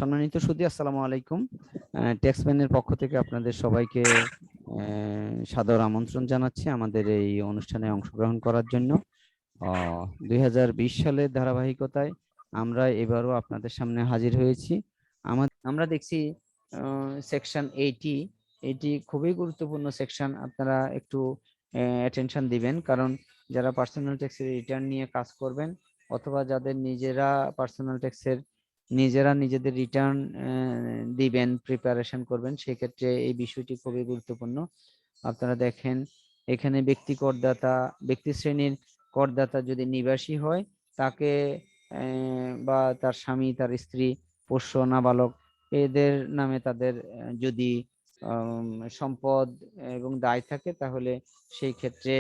সম্মানিত সুধী, আসসালামু আলাইকুম। ট্যাক্সম্যানের পক্ষ থেকে আপনাদের সবাইকে সাদর আমন্ত্রণ জানাচ্ছি আমাদের এই অনুষ্ঠানে অংশগ্রহণ করার জন্য। 2020 সালের ধারাবাহিকতায় আমরা এবারও আপনাদের সামনে হাজির হয়েছি। আমরা দেখছি সেকশন 80, এটি খুবই গুরুত্বপূর্ণ সেকশন। আপনারা একটু অ্যাটেনশন দিবেন, কারণ যারা পার্সোনাল ট্যাক্সের রিটার্ন নিয়ে কাজ করবেন অথবা যাদের নিজেরা পার্সোনাল ট্যাক্সের নিজেদের রিটার্ন দিবেন, প্রিপারেশন করবেন, সেক্ষেত্রে এই বিষয়টি খুবই গুরুত্বপূর্ণ। আপনারা দেখেন, এখানে ব্যক্তি শ্রেণীর করদাতা যদি নিবাসী হয়, তাকে বা তার স্বামী, তার স্ত্রী, পোষ্য, নাবালক এদের নামে তাদের যদি সম্পদ এবং দায় থাকে, তাহলে সেই ক্ষেত্রে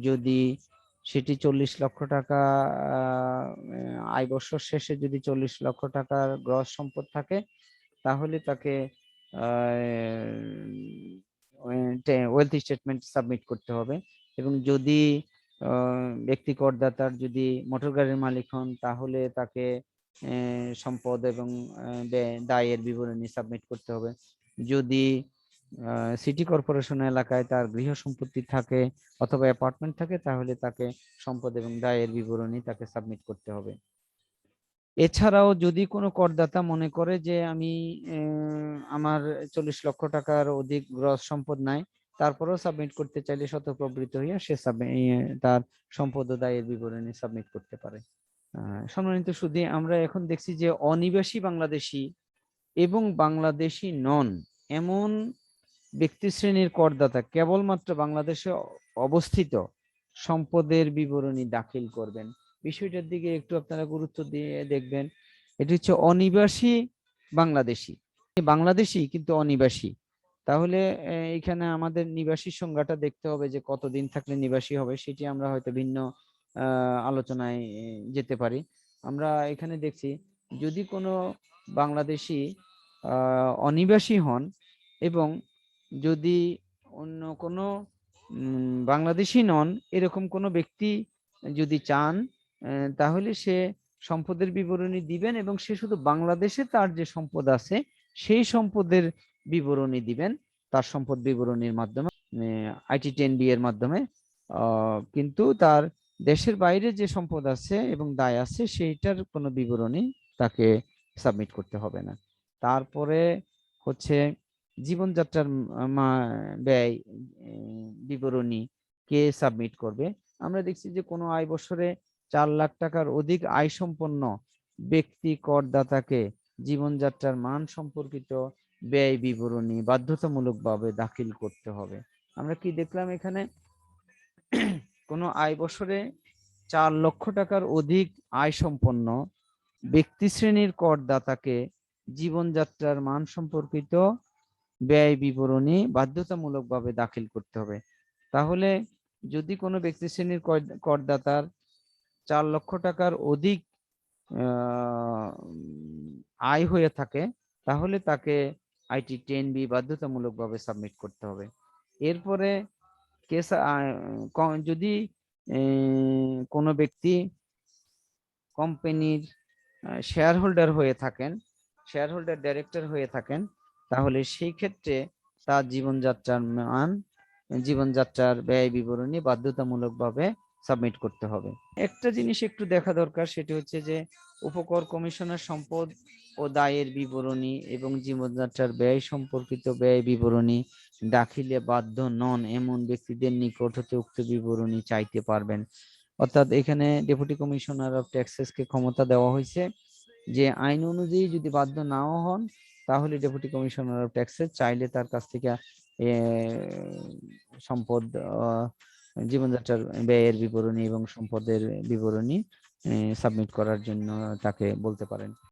যদি সেটি 40 লক্ষ টাকা আয় বছর শেষে যদি 40 লক্ষ টাকার গ্রস সম্পদ থাকে, তাহলে তাকে ওয়েলথ স্টেটমেন্ট সাবমিট করতে হবে। এবং যদি ব্যক্তি করদাতার যদি মোটর গাড়ির মালিক হন, তাহলে তাকে সম্পদ এবং দায়ের বিবরণী সাবমিট করতে হবে। যদি সিটি কর্পোরেশন এলাকায় তার গৃহ সম্পত্তি থাকে অথবা অ্যাপার্টমেন্ট থাকে, তাহলে তাকে সম্পদ এবং দায়ের বিবরণী তাকে সাবমিট করতে হবে। এছাড়াও যদি কোনো করদাতা মনে করে যে আমি আমার 40 লক্ষ টাকার অধিক গ্রস সম্পদ নাই, তারপরেও সাবমিট করতে চাইলে স্বতঃপ্রবৃত্ত হইয়া সে তার সম্পদ ও দায়ের বিবরণী সাবমিট করতে পারে। সম্মানিত সুধী, আমরা এখন দেখছি যে অনিবাসী বাংলাদেশী এবং বাংলাদেশী নন এমন ব্যক্তি শ্রেণীর করদাতা কেবলমাত্র বাংলাদেশে অবস্থিত সম্পদের বিবরণী দাখিল করবেন। বিষয়টার দিকে একটু আপনারা গুরুত্ব দিয়ে দেখবেন। এটি হচ্ছে অনিবাসী বাংলাদেশী কিন্তু অনিবাসী। তাহলে এখানে আমাদের নিবাসী সংজ্ঞাটা দেখতে হবে যে কতদিন থাকলে নিবাসী হবে, সেটি আমরা হয়তো ভিন্ন আলোচনায় যেতে পারি। আমরা এখানে দেখছি, যদি কোনো বাংলাদেশী অনিবাসী হন এবং যদি অন্য কোনো বাংলাদেশী নন এরকম কোনো ব্যক্তি যদি চান, তাহলে সে সম্পদের বিবরণী দিবেন এবং সে শুধু বাংলাদেশে তার যে সম্পদ আছে সেই সম্পদের বিবরণী দিবেন তার সম্পদ বিবরণীর মাধ্যমে, IT-10B এর মাধ্যমে। কিন্তু তার দেশের বাইরে যে সম্পদ আছে এবং দায় আছে সেইটার কোনো বিবরণী তাকে সাবমিট করতে হবে না। তারপরে হচ্ছে জীবনযাত্রার ব্যয় বিবরণী কে সাবমিট করবে। আমরা দেখছি যে কোনো আয় বছরে 4 লাখ টাকার অধিক আয় সম্পন্ন ব্যক্তি করদাতাকে জীবনযাত্রার মান সম্পর্কিত ব্যয় বিবরণী বাধ্যতামূলকভাবে দাখিল করতে হবে। আমরা কি দেখলাম এখানে, কোনো আয় বছরে 4 লক্ষ টাকার অধিক আয় সম্পন্ন ব্যক্তি শ্রেণীর করদাতাকে জীবনযাত্রার মান সম্পর্কিত ব্যয় বিবরণী বাধ্যতামূলকভাবে দাখিল করতে হবে। তাহলে যদি কোনো ব্যক্তি শ্রেণীর করদাতার 4 লক্ষ টাকার অধিক আয় হয়ে থাকে, তাহলে তাকে IT-10B বাধ্যতামূলকভাবে সাবমিট করতে হবে। এরপরে যদি কোনো ব্যক্তি কোম্পানির শেয়ার হোল্ডার হয়ে থাকেন, শেয়ার হোল্ডার ডাইরেক্টর হয়ে থাকেন, তাহলে সেই ক্ষেত্রে তার জীবনযাত্রার ব্যয় বিবরণী বাধ্যতামূলকভাবে সাবমিট করতে হবে। একটা জিনিস একটু দেখা দরকার, সেটি হচ্ছে যে উপকর কমিশনের সম্পদ ও দায়ের বিবরণী এবং জীবনযাত্রার ব্যয় সম্পর্কিত ব্যয় বিবরণী দাখিলে বাধ্য নন এমন ব্যক্তিদের নিকট হতে উক্ত বিবরণী চাইতে পারবেন। অর্থাৎ এখানে ডেপুটি কমিশনার অফ ট্যাক্সেসকে ক্ষমতা দেওয়া হয়েছে যে আইন অনুযায়ী যদি বাধ্য নাও হন, তাহলে ডেপুটি কমিশনার অফ ট্যাক্সেস চাইলে তার কাছ থেকে সম্পদ, জীবনযাত্রার ব্যয়ের বিবরণী এবং সম্পদের বিবরণী সাবমিট করার জন্য তাকে বলতে পারেন।